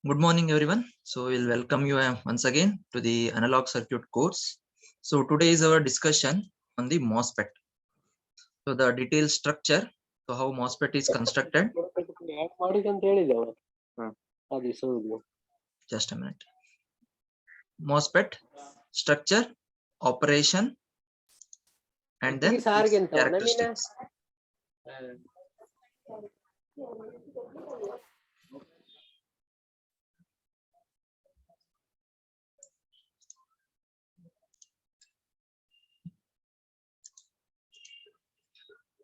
Good morning, everyone. So we'll welcome you once again to the analog circuit course. So today is our discussion on the MOSFET. So the detailed structure, so how MOSFET is constructed. ಯಾಕೆ ಮಾಡಿದಂತ ಹೇಳಿದವ ಅದು ಸುಳ್ಳು Just a minute. MOSFET structure, operation, and then its ಸಾರಿಗೆ ಅಂತ characteristics.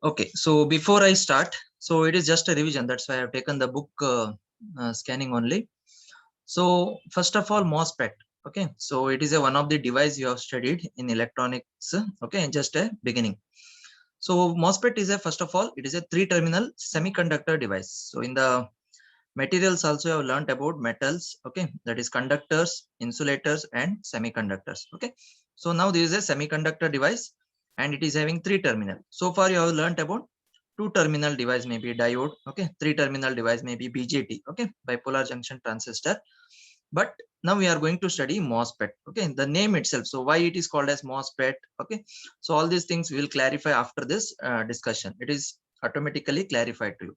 Okay, so before I start, so it is just a revision. That's why I've taken the book scanning only. So first of all, MOSFET. Okay, so it is one of the device you have studied in electronics. Okay, just a beginning. So MOSFET is first of all, it is a 3-terminal semiconductor device. So in the materials also you have learned about metals. Okay, that is conductors, insulators, and semiconductors. Okay, so now this is a semiconductor device and it is having 3-terminal. So far you have learned about 2-terminal device, maybe diode. Okay, 3-terminal device, maybe BJT. Okay, bipolar junction transistor. But now we are going to study MOSFET. Okay, the name itself. So why it is called as MOSFET? Okay, so all these things we will clarify after this discussion. It is automatically clarified to you.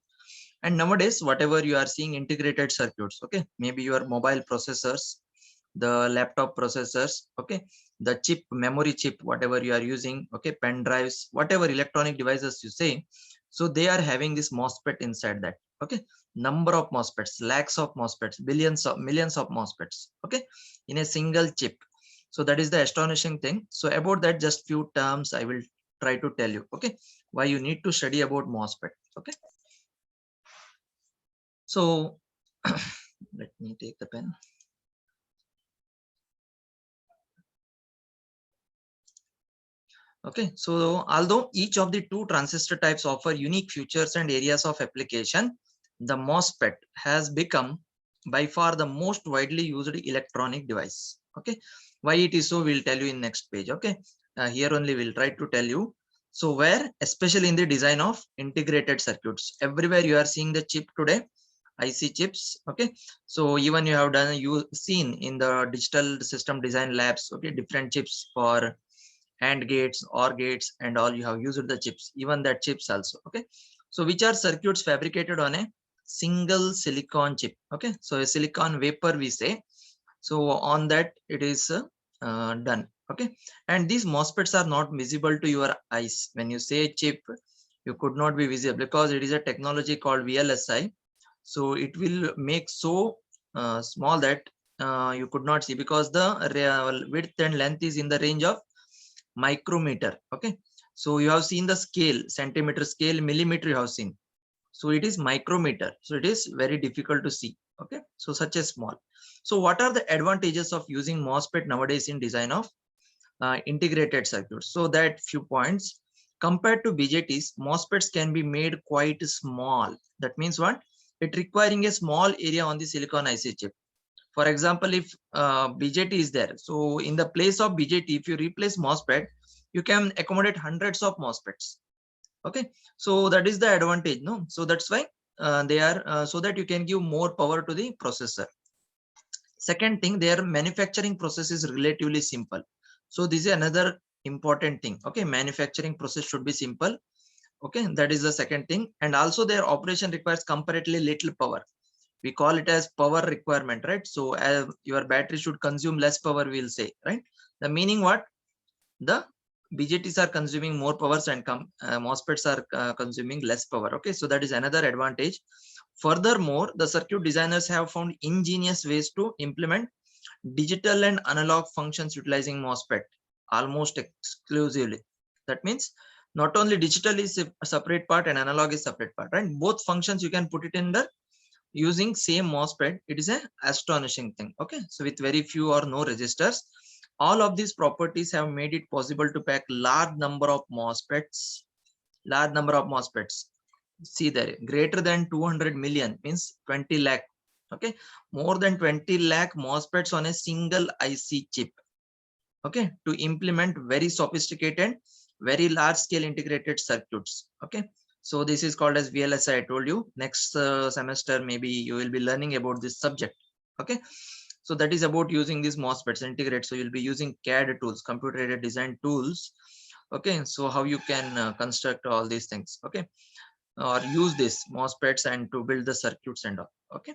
And nowadays, whatever you are seeing integrated circuits, okay, maybe your mobile processors, the laptop processors, okay, the chip, memory chip, whatever you are using, okay, pen drives, whatever electronic devices you say, so they are having this MOSFET inside that. Okay, number of MOSFETs, lakhs of MOSFETs, billions of millions of MOSFETs, okay, in a single chip. So that is the astonishing thing. So about that, just few terms I will try to tell you. Okay, why you need to study about MOSFET. Okay, so let me take the pen. Okay, so although each of the two transistor types offer unique features and areas of application, the MOSFET has become by far the most widely used electronic device. Okay, why it is so, we'll tell you in next page. Okay, here only we'll try to tell you. So where, especially in the design of integrated circuits, everywhere you are seeing the chip today, IC chips. Okay, so even you have done, you seen in the digital system design labs, okay, different chips for AND gates, OR gates, and all, you have used the chips, even that chips also. Okay, so which are circuits fabricated on a single silicon chip. Okay, so a silicon wafer we say, so on that it is done. Okay, and these MOSFETs are not visible to your eyes. When you say chip, you could not be visible because it is a technology called VLSI. So it will make so small that you could not see, because the width and length is in the range of micrometer. Okay, so you have seen the scale, centimeter scale, millimeter you have seen, so it is micrometer, so it is very difficult to see. Okay, so such a small. So what are the advantages of using MOSFET nowadays in design of integrated circuits? So that few points. Compared to BJTs, MOSFETs can be made quite small. That means what? It requiring a small area on the silicon IC chip. For example, if BJT is there, so in the place of BJT, if you replace MOSFET, you can accommodate hundreds of MOSFETs. Okay, so that is the advantage, no? So that's why they are so that you can give more power to the processor. Second thing, their manufacturing process is relatively simple. So this is another important thing. Okay, manufacturing process should be simple. Okay, that is the second thing. And also their operation requires comparatively little power. We call it as power requirement, right? So your battery should consume less power, we'll say, right? The meaning what? The BJTs are consuming more powers and MOSFETs are consuming less power. Okay, so that is another advantage. Furthermore, the circuit designers have found ingenious ways to implement digital and analog functions utilizing MOSFET almost exclusively. That means not only digital is a separate part and analog is separate part, right? Both functions you can put it in the using same MOSFET. It is an astonishing thing. Okay, so with very few or no resistors, all of these properties have made it possible to pack large number of MOSFETs. Large number of MOSFETs. See there, greater than 200 million means 20 lakh. Okay, more than 20 lakh MOSFETs on a single IC chip. Okay, to implement very sophisticated, very large scale integrated circuits. Okay, so this is called as VLSI. I told you next semester maybe you will be learning about this subject. Okay, so that is about using these MOSFETs integrate. So you'll be using CAD tools, computer aided design tools. Okay, so how you can construct all these things, okay, or use this MOSFETs and to build the circuits and all. Okay,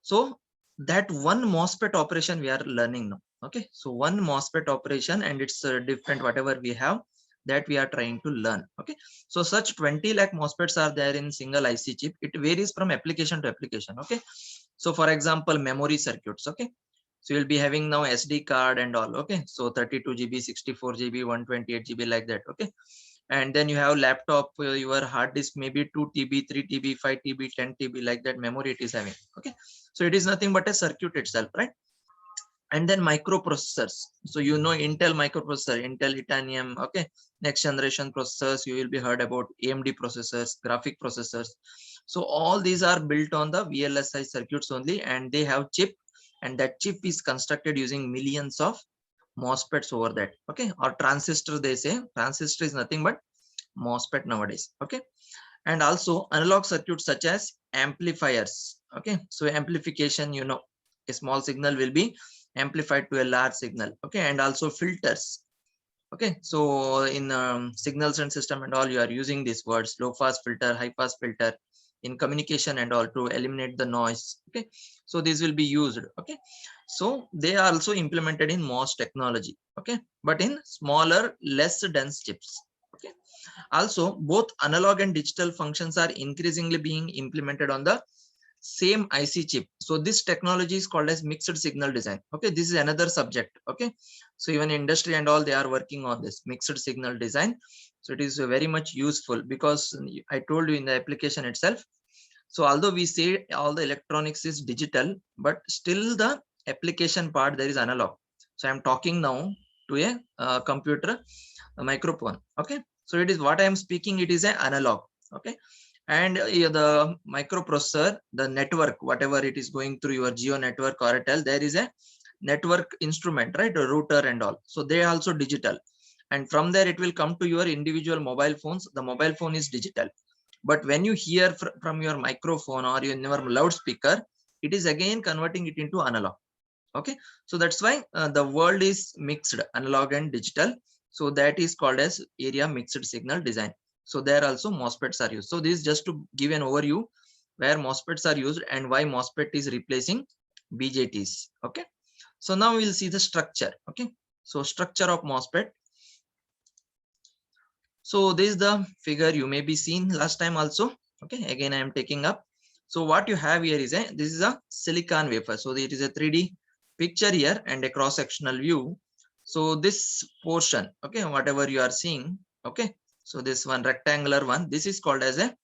so that one MOSFET operation we are learning now. Okay, so one MOSFET operation and it's different whatever we have, that we are trying to learn. Okay, so such 20 lakh MOSFETs are there in single IC chip. It varies from application to application. Okay, so for example, memory circuits. Okay, so you'll be having now SD card and all. Okay, so 32 GB, 64 GB, 128 GB, like that. Okay, and then you have laptop, your hard disk maybe 2 TB, 3 TB, 5 TB, 10 TB, like that memory it is having. Okay, so it is nothing but a circuit itself, right? And then microprocessors. So you know Intel microprocessor, Intel Itanium. Okay, next generation processors, you will be heard about AMD processors, graphic processors. So all these are built on the VLSI circuits only, and they have chip, and that chip is constructed using millions of MOSFETs over that. Okay, or transistor, they say transistor is nothing but MOSFET nowadays. Okay, and also analog circuits such as amplifiers. Okay, so amplification, you know, a small signal will be amplified to a large signal. Okay, and also filters. Okay, so in signals and system and all, you are using these words: low pass filter, high pass filter, in communication and all, to eliminate the noise. Okay, so these will be used. Okay, so they are also implemented in MOS technology. Okay, but in smaller, less dense chips. Okay, also both analog and digital functions are increasingly being implemented on the same IC chip. So this technology is called as mixed signal design. Okay, this is another subject. Okay, so even industry and all, they are working on this mixed signal design. So it is very much useful, because I told you in the application itself. So although we say all the electronics is digital, but still the application part there is analog. So I'm talking now to a computer, a microphone. Okay, so it is what I am speaking, it is an analog. Okay, and the microprocessor, the network, whatever it is going through your Geo network or Airtel, there is a network instrument, right? A router and all. So they are also digital, and from there it will come to your individual mobile phones. The mobile phone is digital, but when you hear from your microphone or your loudspeaker, it is again converting it into analog. Okay, so that's why the world is mixed, analog and digital. So that is called as area mixed signal design. So there also MOSFETs are used. So this is just to give an overview where MOSFETs are used and why MOSFET is replacing BJTs. Okay, so now we'll see the structure. Okay, so structure of MOSFET. So this is the figure you may be seen last time also. Okay, again I am taking up. So what you have here is this is a silicon wafer. So it is a 3D picture here and a cross-sectional view. So this portion, okay, whatever you are seeing, okay, so this one rectangular one, this is called as a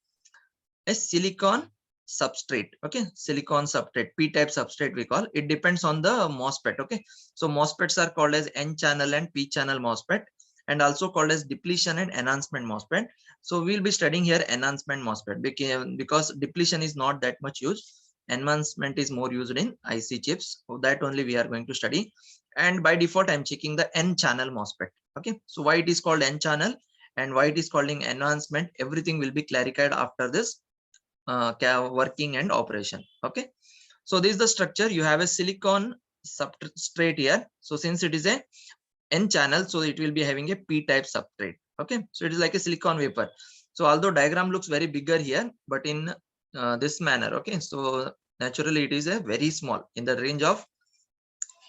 silicon substrate. Okay, silicon substrate, P-type substrate we call. It depends on the MOSFET. Okay, so MOSFETs are called as N-channel and P-channel MOSFET, and also called as depletion and enhancement MOSFET. So we'll be studying here enhancement MOSFET because depletion is not that much used. Enhancement is more used in IC chips. So that only we are going to study. And by default, I'm checking the N-channel MOSFET. Okay, so why it is called N-channel and why it is called enhancement, everything will be clarified after this working and operation. Okay, so this is the structure. You have a silicon substrate here. So since it is a N channel, so it will be having a P-type substrate. Okay, so it is like a silicon wafer. So although diagram looks very bigger here, but in this manner. Okay, so naturally it is a very small, in the range of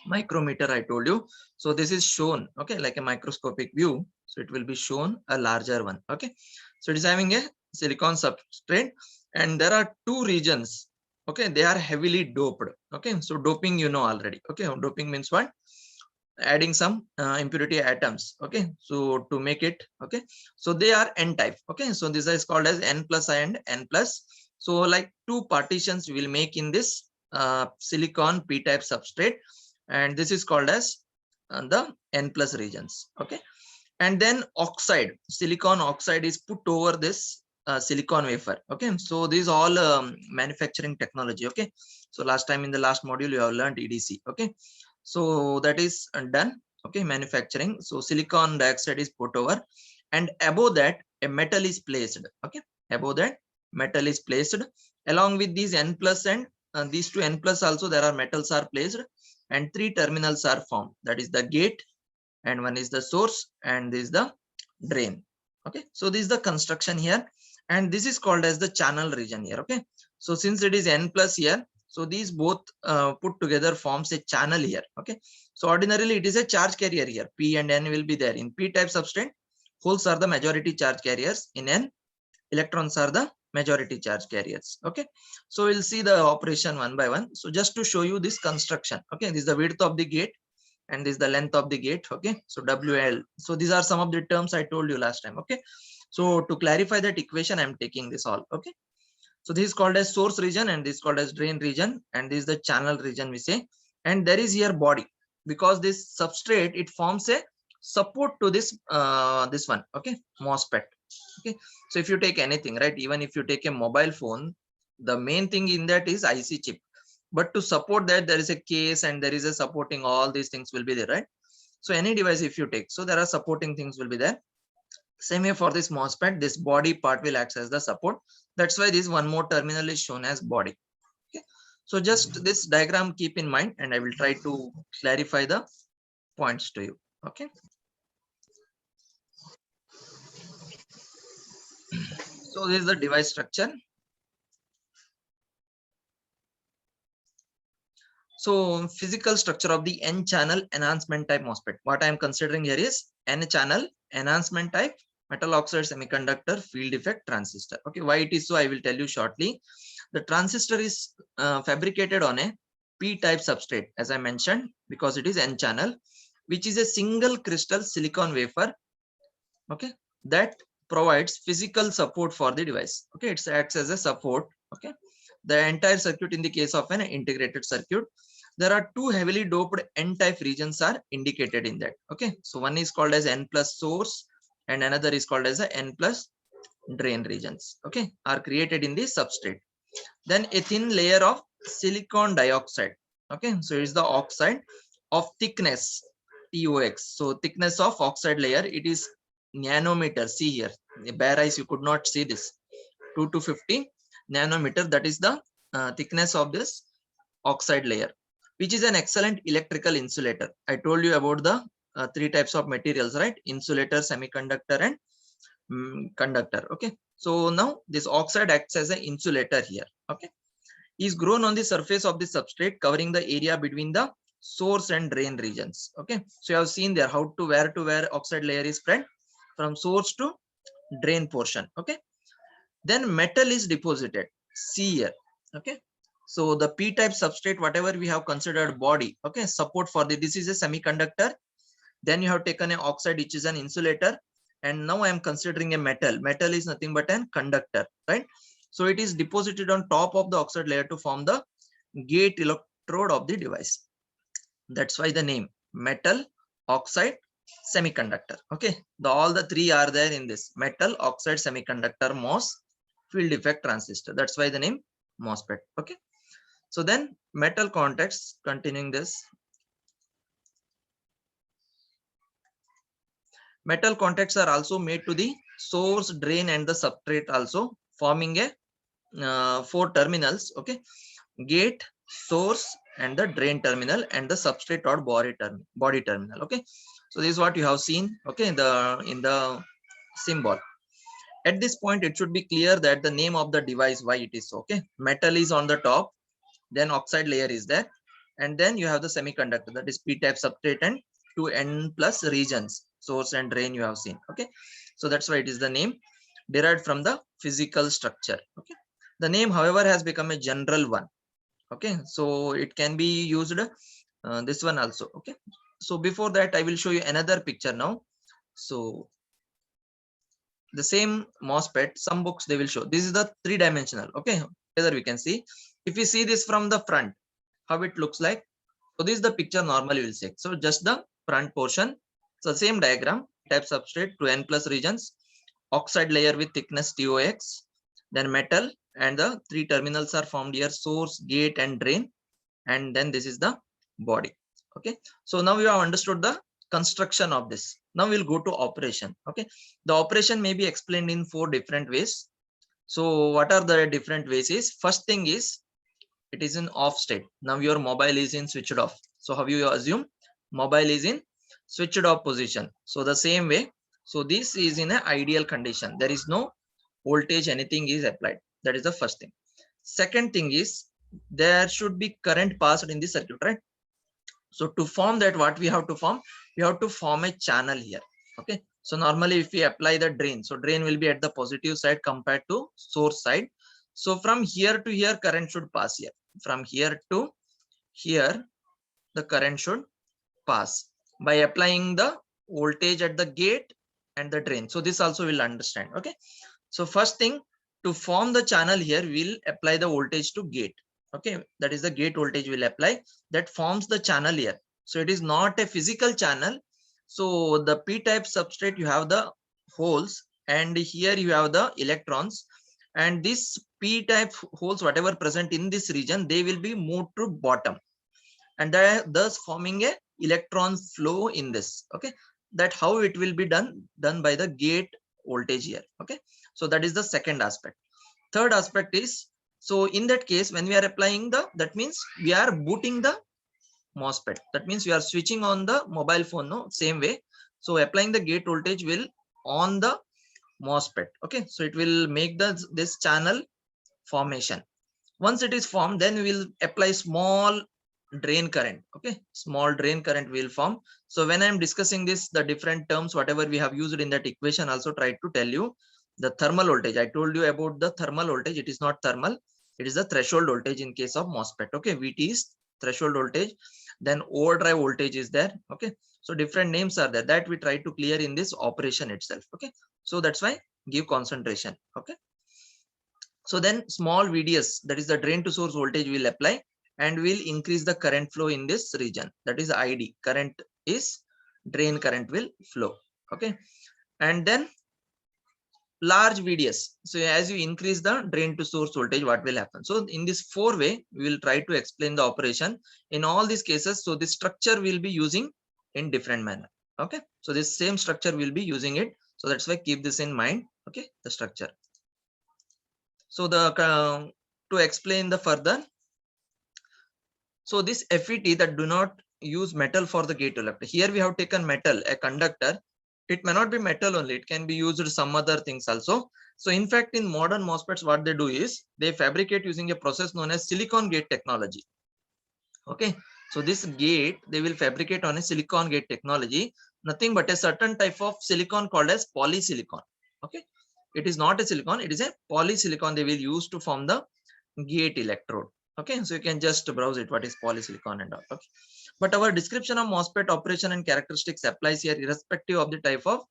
micrometer I told you. So this is shown, okay, like a microscopic view. So it will be shown a larger one. Okay, so it is having a silicon substrate, and there are two regions. Okay, they are heavily doped. Okay, so doping you know already. Okay, doping means what? Adding some impurity atoms. Okay, so to make it, okay, so they are N type. Okay, so this is called as N plus and N plus. So like two partitions we will make in this silicon P-type substrate, and this is called as the N plus regions. Okay, and then oxide, silicon oxide is put over this silicon wafer. Okay, so these all manufacturing technology. Okay, so last time in the last module you have learned EDC. Okay, so that is done. Okay, manufacturing. So silicon dioxide is put over, and above that a metal is placed. Okay, above that metal is placed along with these N plus and these two N plus also there are metals are placed and three terminals are formed. That is the gate, and one is the source, and this is the drain. Okay, so this is the construction here, and this is called as the channel region here. Okay, so since it is N plus here, so these both put together forms a channel here. Okay, so ordinarily it is a charge carrier here. P and N will be there. In P type substrate, holes are the majority charge carriers. In N, electrons are the majority charge carriers. Okay, so we'll see the operation one by one. So just to show you this construction. Okay, this is the width of the gate and this is the length of the gate. Okay, so WL. So these are some of the terms I told you last time. Okay, so to clarify that equation, I'm taking this all. Okay, so this is called as source region and this is called as drain region, and this is the channel region we say. And there is here body, because this substrate, it forms a support to this this one. Okay, MOSFET. Okay, so if you take anything, right, even if you take a mobile phone, the main thing in that is IC chip, but to support that there is a case and there is a supporting, all these things will be there, right? So any device if you take, so there are supporting things will be there. Same way for this MOSFET, this body part will act as the support. That's why this one more terminal is shown as body. Okay, so just this diagram keep in mind, and I will try to clarify the points to you. Okay, so this is the device structure. So physical structure of the N channel enhancement type MOSFET. What I am considering here is N channel enhancement type metal oxide semiconductor field effect transistor. Okay, why it is so I will tell you shortly. The transistor is fabricated on a P type substrate, as I mentioned, because it is N channel, which is a single crystal silicon wafer. Okay, that provides physical support for the device. Okay, it acts as a support. Okay, the entire circuit in the case of an integrated circuit, there are two heavily doped N type regions are indicated in that. Okay, so one is called as N plus source and another is called as a N plus drain regions. Okay, are created in the substrate. Then a thin layer of silicon dioxide. Okay, so it's the oxide of thickness TOX. So thickness of oxide layer, it is nanometer. See here, the bare eyes you could not see this. 2 to 50 nanometer, that is the thickness of this oxide layer, which is an excellent electrical insulator. I told you about the three types of materials, right? Insulator, semiconductor, and conductor. Okay, so now this oxide acts as an insulator here. Okay, is grown on the surface of the substrate, covering the area between the source and drain regions. Okay, so you have seen there how to where oxide layer is spread from source to drain portion. Okay, then metal is deposited. See here. Okay, so the P type substrate, whatever we have considered body, okay, support for the, this is a semiconductor. Then you have taken an oxide, which is an insulator, and now I am considering a metal. Metal is nothing but an conductor, right? So it is deposited on top of the oxide layer to form the gate electrode of the device. That's why the name metal oxide semiconductor. Okay, all the three are there in this metal oxide semiconductor MOS field effect transistor. That's why the name MOSFET. Okay, so then metal contacts, continuing this, metal contacts are also made to the source, drain, and the substrate, also forming a 4 terminals. Okay, gate, source, and the drain terminal, and the substrate or body terminal. Okay, so this is what you have seen. Okay, in the symbol. At this point, it should be clear that the name of the device, why it is so. Okay, metal is on the top, then oxide layer is there, and then you have the semiconductor, that is P type substrate, and 2 N plus regions, source and drain you have seen. Okay, so that's why it is the name derived from the physical structure. Okay, the name, however, has become a general one. Okay, so it can be used this one also. Okay, so before that I will show you another picture now. So the same MOSFET, some books they will show this is the 3-dimensional. Okay, whether we can see, if we see this from the front, how it looks like. So this is the picture normally we'll say. So just the front portion. So same diagram, type substrate to N plus regions, oxide layer with thickness TOX, then metal, and the 3 terminals are formed here, source, gate, and drain, and then this is the body. Okay, so now you have understood the construction of this. Now we'll go to operation. Okay, the operation may be explained in 4 different ways. So what are the different ways is, first thing is it is in off state. Now your mobile is in switched off. So how you assume mobile is in switched off position? So the same way, so this is in an ideal condition. There is no voltage, anything is applied. That is the first thing. Second thing is there should be current passed in the circuit, right? So to form that, what we have to form? We have to form a channel here. Okay. So normally if we apply the drain, so drain will be at the positive side compared to source side. So from here to here, current should pass here. From here to here, the current should pass by applying the voltage at the gate and the drain. So this also will understand. Okay. So first thing, to form the channel here, we'll apply the voltage to gate. Okay, that is the gate voltage will apply, that forms the channel here. So it is not a physical channel. So the p-type substrate, you have the holes, and here you have the electrons, and this p-type holes, whatever present in this region, they will be moved to bottom, and thus forming a electron flow in this. Okay, that how it will be done by the gate voltage here. Okay, so that is the second aspect. Third aspect is, so in that case, when we are applying the, that means we are booting the MOSFET. That means we are switching on the mobile phone, no, same way. So applying the gate voltage will on the MOSFET. Okay, so it will make this channel formation. Once it is formed, then we will apply small drain current. Okay, small drain current will form. So when I'm discussing this, the different terms, whatever we have used in that equation, also try to tell you the thermal voltage. I told you about the thermal voltage. It is not thermal, it is the threshold voltage in case of MOSFET. Okay, VT is threshold voltage, then overdrive voltage is there. Okay, so different names are there that we try to clear in this operation itself. Okay, so that's why give concentration. Okay, so then small VDS, that is the drain to source voltage, will apply and will increase the current flow in this region. That is ID. Current is drain current will flow. Okay, and then large VDS. So as you increase the drain to source voltage, what will happen? So in this four way, we will try to explain the operation in all these cases. So this structure will be using in different manner. Okay, so this same structure will be using it. So that's why keep this in mind. Okay, the structure. So the to explain the further, so this FET that do not use metal for the gate elector. Here we have taken metal, a conductor. It may not be metal only, it can be used some other things also. So in fact, in modern MOSFETs, what they do is they fabricate using a process known as silicon gate technology. Okay, so this gate they will fabricate on a silicon gate technology, nothing but a certain type of silicon called as polysilicon. Okay, it is not a silicon, it is a polysilicon they will use to form the gate electrode. Okay, so you can just browse it, what is polysilicon and all. Okay, but our description of MOSFET operation and characteristics applies here irrespective of the type of,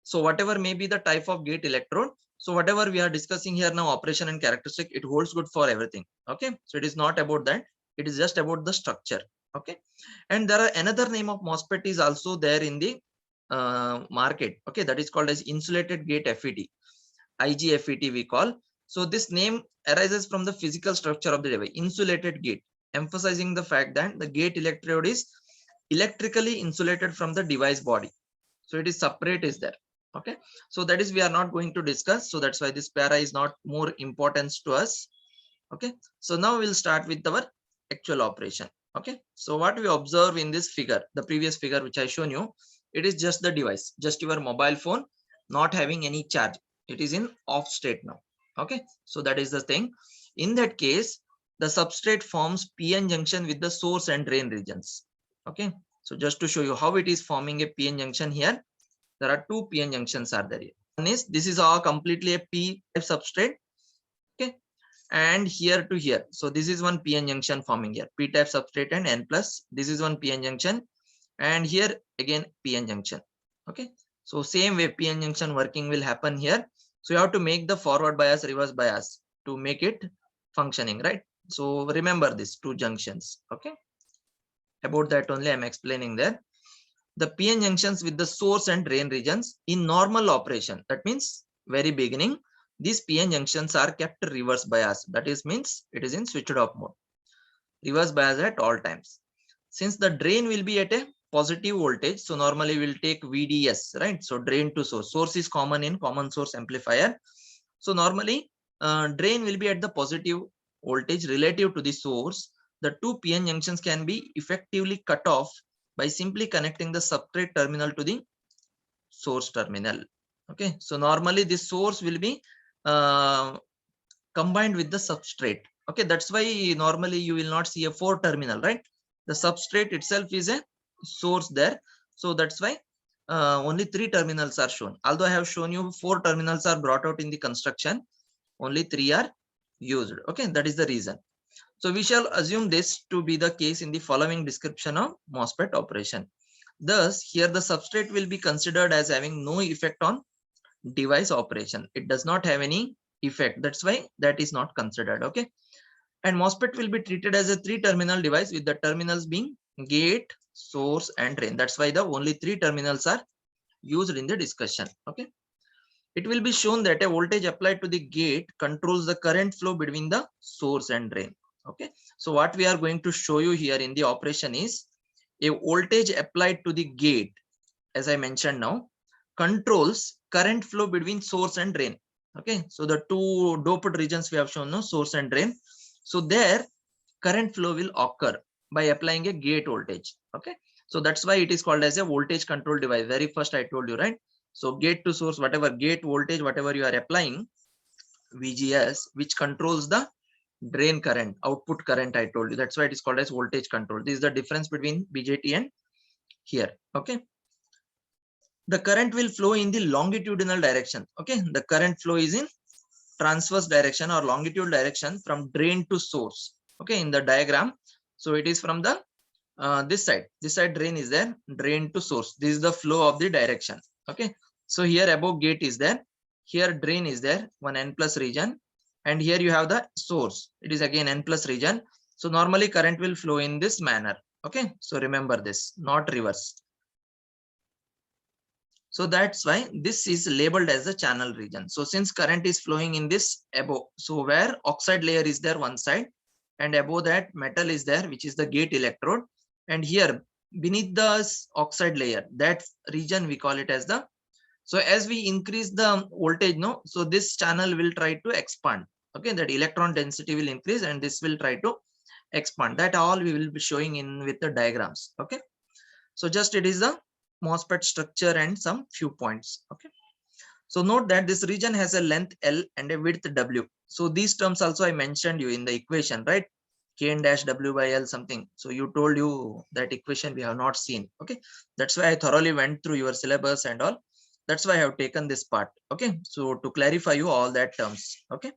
so whatever may be the type of gate electrode. So whatever we are discussing here now, operation and characteristic, it holds good for everything. Okay, so it is not about that, it is just about the structure. Okay, and there are another name of MOSFET is also there in the market. Okay, that is called as insulated gate FET, IGFET we call. So this name arises from the physical structure of the device, insulated gate, emphasizing the fact that the gate electrode is electrically insulated from the device body. So it is separate is there. Okay, so that is we are not going to discuss. So that's why this para is not more importance to us. Okay, so now we'll start with our actual operation. Okay, so what we observe in this figure, the previous figure which I shown you, it is just the device, just your mobile phone, not having any charge. It is in off state now. Okay, so that is the thing. In that case, the substrate forms PN junction with the source and drain regions. Okay, so just to show you how it is forming a PN junction here, there are two PN junctions are there. One is, this is all completely a P type substrate. Okay, and here to here, so this is one PN junction forming here, P type substrate and N plus. This is one PN junction, and here again PN junction. Okay, so same way PN junction working will happen here. So you have to make the forward bias, reverse bias to make it functioning, right? So remember this two junctions. Okay, about that only I'm explaining there. The PN junctions with the source and drain regions in normal operation, that means very beginning, these PN junctions are kept reverse bias. That is means it is in switched off mode, reverse bias at all times. Since the drain will be at a positive voltage, so normally we'll take VDS, right? So drain to source. Source is common in common source amplifier. So normally drain will be at the positive voltage relative to the source, the two PN junctions can be effectively cut off by simply connecting the substrate terminal to the source terminal. Okay, so normally this source will be combined with the substrate. Okay, that's why normally you will not see a 4 terminal, right? The substrate itself is a source there. So that's why only 3 terminals are shown. Although I have shown you 4 terminals are brought out in the construction, only 3 are used. Okay, that is the reason. So we shall assume this to be the case in the following description of MOSFET operation. Thus, here the substrate will be considered as having no effect on device operation. It does not have any effect. That's why that is not considered. Okay. And MOSFET will be treated as a 3-terminal device with the terminals being gate, source, and drain. That's why the only 3 terminals are used in the discussion. Okay. It will be shown that a voltage applied to the gate controls the current flow between the source and drain. Okay. So what we are going to show you here in the operation is a voltage applied to the gate, as I mentioned now, controls current flow between source and drain. Okay, so the two doped regions we have shown now, source and drain. So there current flow will occur by applying a gate voltage. Okay, so that's why it is called as a voltage control device. Very first I told you, right? So gate to source, whatever gate voltage, whatever you are applying, VGS, which controls the drain current, output current, I told you. That's why it is called as voltage control. This is the difference between BJT and here. Okay, the current will flow in the longitudinal direction. Okay, the current flow is in transverse direction or longitudinal direction from drain to source. Okay, in the diagram, so it is from the this side drain is there, drain to source. This is the flow of the direction. Okay, so here above gate is there, here drain is there, one N plus region, and here you have the source, it is again N plus region. So normally current will flow in this manner. Okay, so remember this, not reverse. So that's why this is labeled as the channel region. So since current is flowing in this above, so where oxide layer is there one side, and above that metal is there, which is the gate electrode, and here beneath the oxide layer, that region we call it as the, so as we increase the voltage, no, so this channel will try to expand. Okay, that electron density will increase and this will try to expand. That all we will be showing in with the diagrams. Okay, so just it is the MOSFET structure and some few points. Okay, so note that this region has a length L and a width W. So these terms also I mentioned you in the equation, right? K n dash W by L something. So you told you that equation we have not seen. Okay, that's why I thoroughly went through your syllabus and all. That's why I have taken this part. Okay, so to clarify you all that terms. Okay,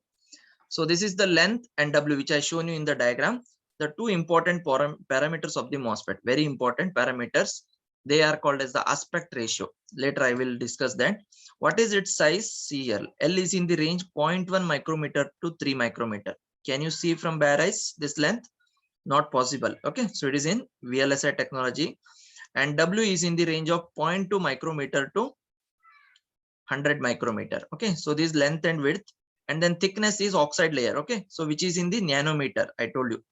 so this is the length and W which I shown you in the diagram. The two important parameters of the MOSFET, very important parameters. They are called as the aspect ratio. Later I will discuss that. What is its size? CL. L is in the range 0.1 micrometer to 3 micrometer. Can you see from bare eyes this length? Not possible. Okay, so it is in VLSI technology. And W is in the range of 0.2 micrometer to 100 micrometer. Okay, so this length and width, and then thickness is oxide layer. Okay, so which is in the nanometer, I told you.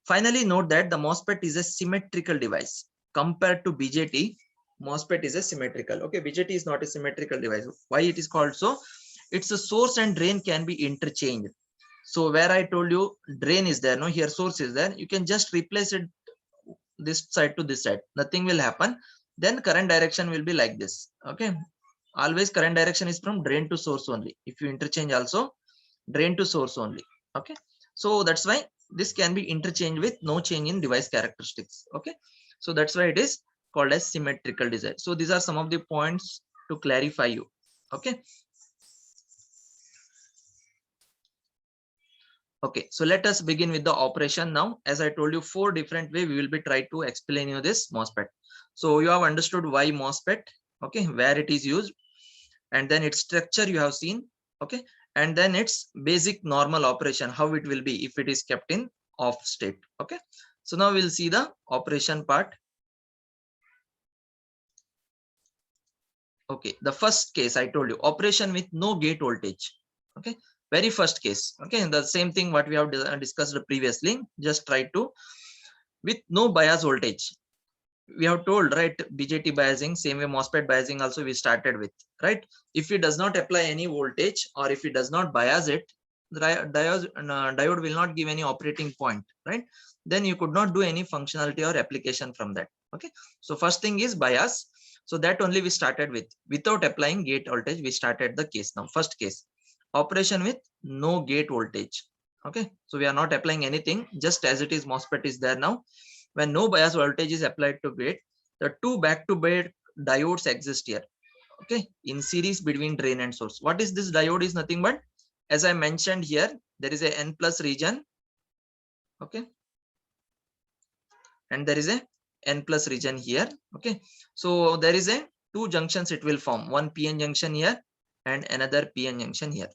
Finally, note that the MOSFET is a symmetrical device compared to BJT. MOSFET is a symmetrical. Okay, BJT is not a symmetrical device. Why it is called so? It's a source and drain can be interchanged. So where I told you drain is there, no, here source is there, you can just replace it this side to this side, nothing will happen. Then current direction will be like this. Okay, always current direction is from drain to source only. If you interchange also drain to source only. Okay, so that's why this can be interchanged with no change in device characteristics. Okay, so that's why it is called as symmetrical design. So these are some of the points to clarify you. Okay, okay, so let us begin with the operation now. As I told you, 4 different ways we will be trying to explain you this MOSFET. So you have understood why MOSFET, okay, where it is used, and then its structure you have seen. Okay, and then its basic normal operation, how it will be if it is kept in off state. Okay, so now we'll see the operation part. Okay, the first case I told you, operation with no gate voltage. Okay, very first case. Okay, the same thing what we have discussed previously, just try to with no bias voltage. We have told, right, BJT biasing, same way MOSFET biasing also we started with, right? If it does not apply any voltage or if it does not bias it, diode will not give any operating point, right? Then you could not do any functionality or application from that. Okay, so first thing is bias. So that only we started with, without applying gate voltage. We started the case. Now first case, operation with no gate voltage. Okay, so we are not applying anything, just as it is MOSFET is there. Now when no bias voltage is applied to gate, the two back-to-back diodes exist here, okay, in series between drain and source. What is this diode? Is nothing but, as I mentioned here, there is a N plus region, okay, and there is a N plus region here. Okay, so there is a two junctions it will form, one PN junction here and another PN junction here.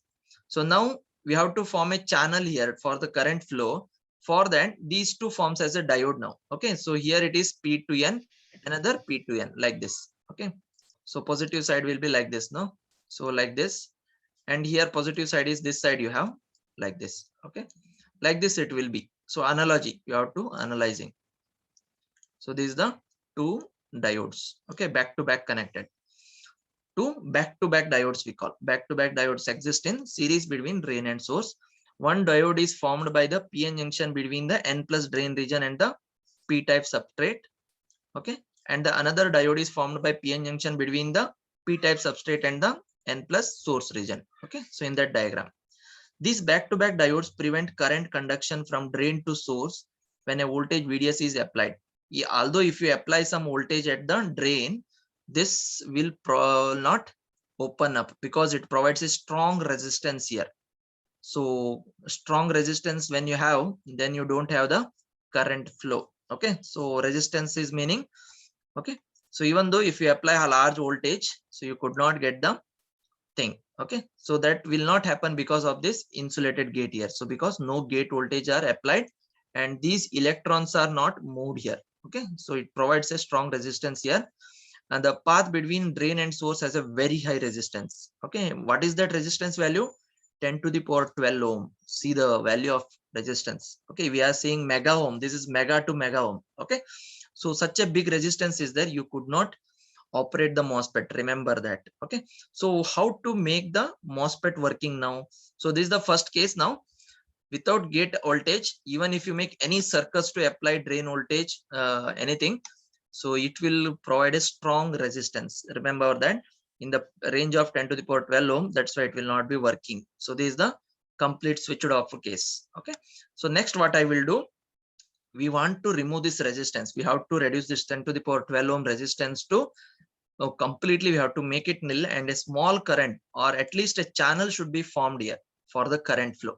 So now we have to form a channel here for the current flow. For that, these two forms as a diode now. Okay, so here it is P to N, another P to N, like this. Okay, so positive side will be like this, no? So like this, and here positive side is this side, you have like this. Okay, like this it will be. So analogy, you have to analyzing. So these are the two diodes, okay, back to back connected. Two back to back diodes, we call back to back diodes, exist in series between drain and source. One diode is formed by the PN junction between the N plus drain region and the P type substrate, okay, and the another diode is formed by PN junction between the P type substrate and the N plus source region. Okay, so in that diagram, these back to back diodes prevent current conduction from drain to source when a voltage VDS is applied. Although if you apply some voltage at the drain, this will not open up because it provides a strong resistance here. So strong resistance when you have, then you don't have the current flow. Okay, so resistance is meaning, okay, so even though if you apply a large voltage, so you could not get the thing. Okay, so that will not happen because of this insulated gate here. So because no gate voltage are applied and these electrons are not moved here. Okay, so it provides a strong resistance here, and the path between drain and source has a very high resistance. Okay, what is that resistance value? 10 to the power 12 ohm. See the value of resistance. Okay, we are saying mega ohm. This is mega to mega ohm. Okay, so such a big resistance is there, you could not operate the MOSFET. Remember that. Okay, so how to make the MOSFET working now? So this is the first case. Now without gate voltage, even if you make any circuits to apply drain voltage, anything, so it will provide a strong resistance. Remember that, in the range of 10 to the power 12 ohm, that's why it will not be working. So this is the complete switched off case. Okay, so next what I will do, we want to remove this resistance. We have to reduce this 10 to the power 12 ohm resistance to completely, we have to make it nil, and a small current or at least a channel should be formed here for the current flow.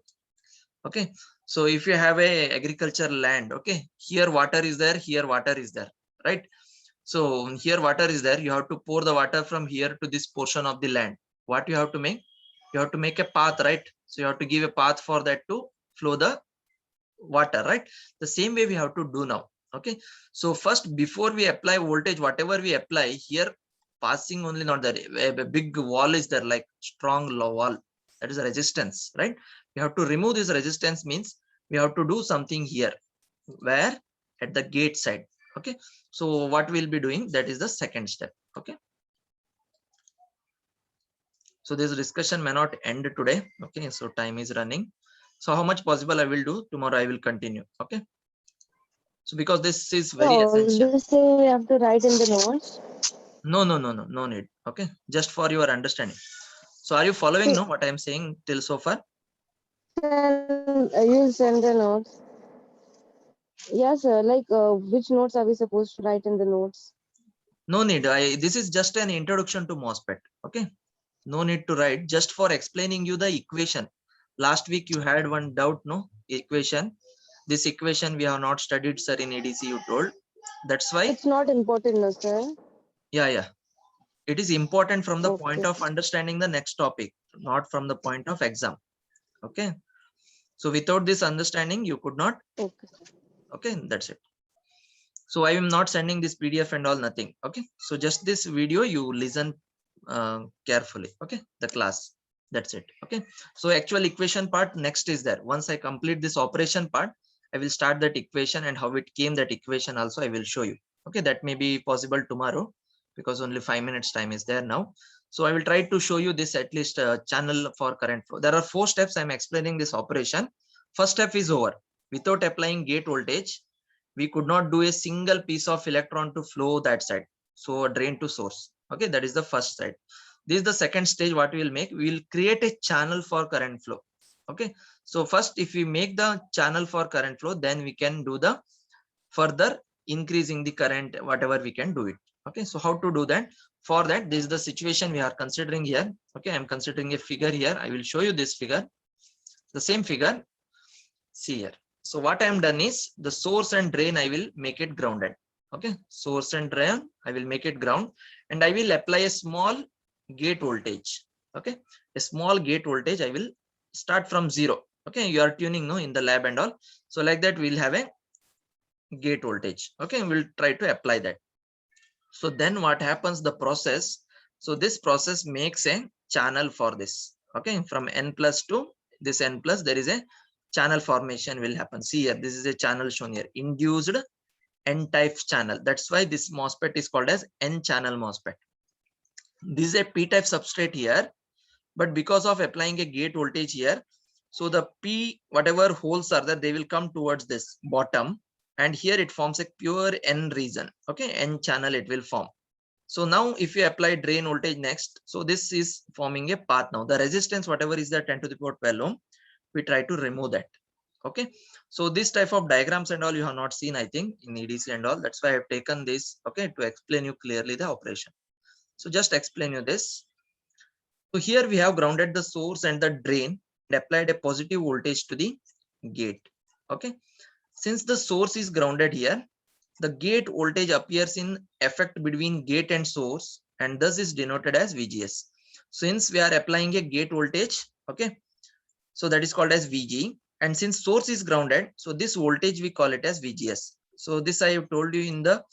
Okay, so if you have a agriculture land, okay, here water is there, here water is there, right? So here water is there, you have to pour the water from here to this portion of the land. What you have to make? You have to make a path, right? So you have to give a path for that to flow the water, right? The same way we have to do now. Okay, so first before we apply voltage, whatever we apply here, passing only not that a big wall is there, like strong wall, that is a resistance, right? We have to remove this resistance, means we have to do something here, where at the gate side. Okay, so what we'll be doing, that is the second step. Okay, so this discussion may not end today. Okay, so time is running, so how much possible I will do tomorrow, I will continue. Okay, so because this is very essential. This we have to write in the notes. No need. Okay, just for your understanding. So are you following now what I am saying till so far? You'll send the notes. Yes, sir. Like, which notes are we supposed to write in the notes? No need. This is just an introduction to MOSFET. Okay, no need to write, just for explaining you the equation. Last week you had one doubt, no? Equation. This equation we have not studied, sir, in ADC, you told. That's why. It's not important, no, sir. Yeah. It is important from the Okay. point of understanding the next topic, not from the point of exam. Okay. So without this understanding, you could not. Okay. Okay, that's it. So I am not sending this PDF and all, nothing. Okay, so just this video you listen carefully. Okay, the class, that's it. Okay, so actual equation part next is there. Once I complete this operation part, I will start that equation, and how it came, that equation also I will show you. Okay, that may be possible tomorrow because only 5 minutes time is there now. So I will try to show you this at least channel for current flow. There are 4 steps I'm explaining this operation. First step is over. Without applying gate voltage, we could not do a single piece of electron to flow that side. So drain to source. Okay, that is the first side. This is the second stage. What we will make, we will create a channel for current flow. Okay, so first if we make the channel for current flow, then we can do the further increasing the current, whatever we can do it. Okay, so how to do that? For that, this is the situation we are considering here. Okay, I'm considering a figure here. I will show you this figure, the same figure. See here. So what I am done is the source and drain, I will make it grounded. Okay, source and drain, I will make it ground, and I will apply a small gate voltage. Okay, a small gate voltage. I will start from 0. Okay, you are tuning no in the lab and all. So like that, we'll have a gate voltage. Okay, we'll try to apply that. So then what happens, the process, so this process makes a channel for this. Okay, from n plus to this n plus, there is a channel formation will happen. See here, this is a channel shown here, induced n type channel. That's why this MOSFET is called as n channel MOSFET. This is a p type substrate here, but because of applying a gate voltage here, so the p whatever holes are there, they will come towards this bottom, and here it forms a pure n region. Okay, n channel it will form. So now if you apply drain voltage next, so this is forming a path. Now the resistance whatever is there 10 to the power 12 ohm, we try to remove that. Okay, so this type of diagrams and all you have not seen, I think, in EDC and all. That's why I have taken this, okay, to explain you clearly the operation. So just explain you this. So here we have grounded the source and the drain and applied a positive voltage to the gate. Okay, since the source is grounded here, the gate voltage appears in effect between gate and source, and thus is denoted as VGS. Since we are applying a gate voltage, okay, so that is called as VG, and since source is grounded, so this voltage we call it as VGS. So this I have told you in the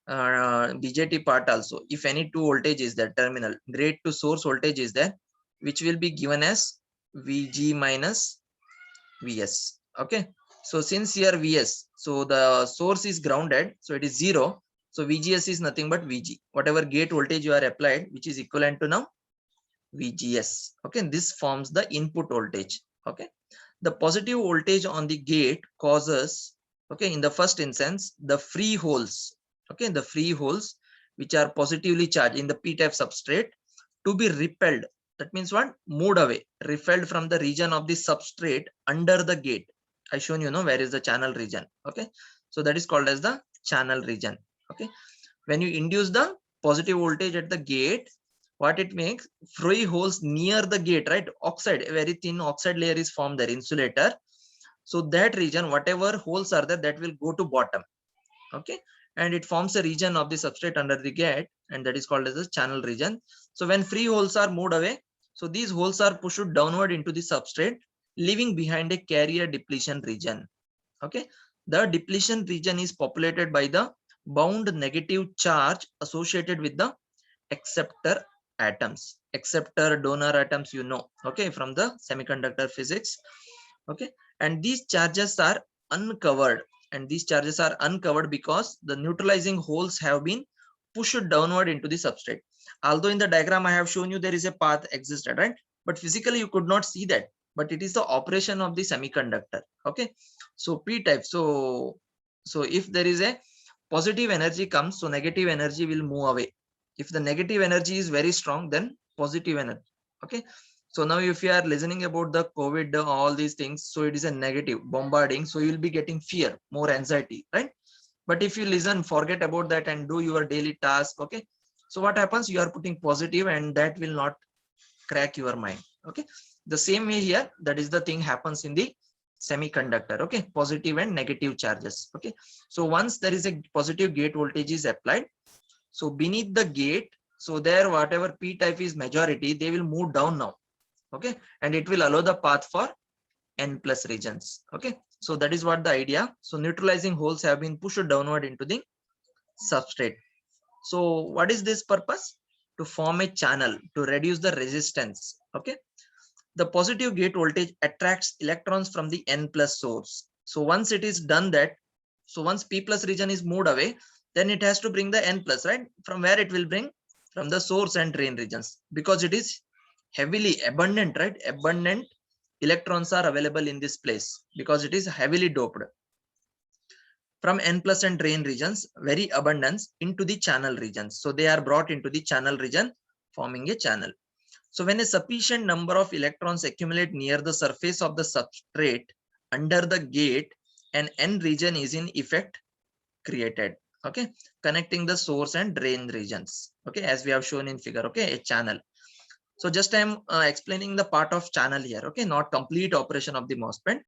BJT part also. If any 2 voltage is there, terminal gate to source voltage is there, which will be given as VG minus VS. Okay, so since here VS, so the source is grounded, so it is 0. So VGS is nothing but VG, whatever gate voltage you are applied, which is equivalent to now VGS. Okay, this forms the input voltage. Okay, the positive voltage on the gate causes, okay, in the first instance, the free holes, okay, the free holes which are positively charged in the p-type substrate to be repelled. That means what? Moved away, repelled from the region of the substrate under the gate. I shown you know where is the channel region. Okay, so that is called as the channel region. Okay, when you induce the positive voltage at the gate, what it makes, free holes near the gate, right? Oxide, a very thin oxide layer is formed there, insulator. So that region, whatever holes are there, that will go to bottom. Okay, and it forms a region of the substrate under the gate, and that is called as the channel region. So when free holes are moved away, so these holes are pushed downward into the substrate, leaving behind a carrier depletion region. Okay, the depletion region is populated by the bound negative charge associated with the acceptor atoms. Acceptor, donor atoms, you know, okay, from the semiconductor physics. Okay, and these charges are uncovered, and these charges are uncovered because the neutralizing holes have been pushed downward into the substrate. Although in the diagram I have shown you there is a path existed, right? But physically you could not see that, but it is the operation of the semiconductor. Okay, so p-type, so if there is a positive energy comes, so negative energy will move away. If the negative energy is very strong, then positive energy. Okay, so now if you are listening about the COVID, all these things, so it is a negative bombarding, so you will be getting fear, more anxiety, right? But if you listen, forget about that and do your daily task. Okay, so what happens, you are putting positive and that will not crack your mind. Okay, the same way here, that is the thing happens in the semiconductor. Okay, positive and negative charges. Okay, so once there is a positive gate voltage is applied, so beneath the gate, so there whatever p-type is majority, they will move down now. Okay, and it will allow the path for n plus regions. Okay, so that is what the idea. So neutralizing holes have been pushed downward into the substrate. So what is this purpose? To form a channel to reduce the resistance. Okay, the positive gate voltage attracts electrons from the n plus source. So once it is done that, so once p plus region is moved away, then it has to bring the n plus, right? From where it will bring? from the source and drain regions, because it is heavily abundant, right? Abundant electrons are available in this place because it is heavily doped. From N plus and drain regions, very abundance into the channel regions. So they are brought into the channel region, forming a channel. So when a sufficient number of electrons accumulate near the surface of the substrate under the gate, an N region is in effect created. Okay, connecting the source and drain regions. Okay, as we have shown in figure. Okay, a channel. So just I'm explaining the part of channel here. Okay, not complete operation of the MOSFET.